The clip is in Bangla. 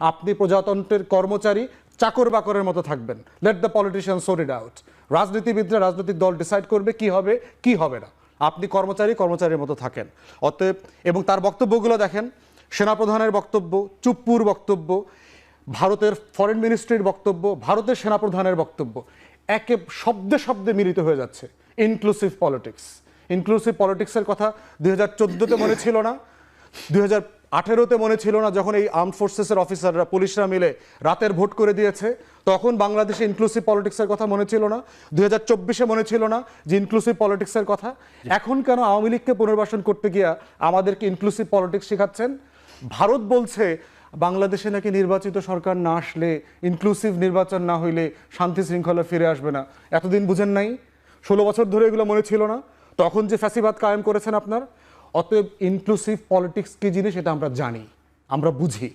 আপনি প্রজাতন্ত্রের কর্মচারী, চাকর বাকরের মতো থাকবেন। Let the politician sort it out. রাজনীতিবিদরা, রাজনৈতিক দল ডিসাইড করবে কি হবে কি হবে না। আপনি কর্মচারীর মতো থাকেন। অতএব, এবং তার বক্তব্যগুলো দেখেন, সেনাপ্রধানের বক্তব্য, চুপ্পুর বক্তব্য, ভারতের ফরেন মিনিস্ট্রির বক্তব্য, ভারতের সেনাপ্রধানের বক্তব্য, একে শব্দে শব্দে মিলিত হয়ে যাচ্ছে ইনক্লুসিভ পলিটিক্স। ইনক্লুসিভ পলিটিক্সের কথা 2014-তে মনে ছিল না, 2018-তে মনে ছিল না, যখন এই আর্মড ফোর্সেসের অফিসাররা, পুলিশরা মিলে রাতের ভোট করে দিয়েছে, তখন বাংলাদেশে ইনক্লুসিভ পলিটিক্সের কথা মনে ছিল না, 2024-এ মনে ছিল না যে ইনক্লুসিভ পলিটিক্সের কথা। এখন কেন আওয়ামী লীগকে পুনর্বাসন করতে গিয়া আমাদেরকে ইনক্লুসিভ পলিটিক্স শেখাচ্ছেন? ভারত বলছে বাংলাদেশে নাকি নির্বাচিত সরকার না আসলে, ইনক্লুসিভ নির্বাচন না হইলে শান্তি শৃঙ্খলা ফিরে আসবে না। এতদিন বুঝেন নাই? 16 বছর ধরে এগুলো মনে ছিল না? তখন যে ফ্যাসিবাদ কায়েম করেছেন আপনার। অতএব ইনক্লুসিভ পলিটিক্স কি জিনিস এটা আমরা জানি, আমরা বুঝি।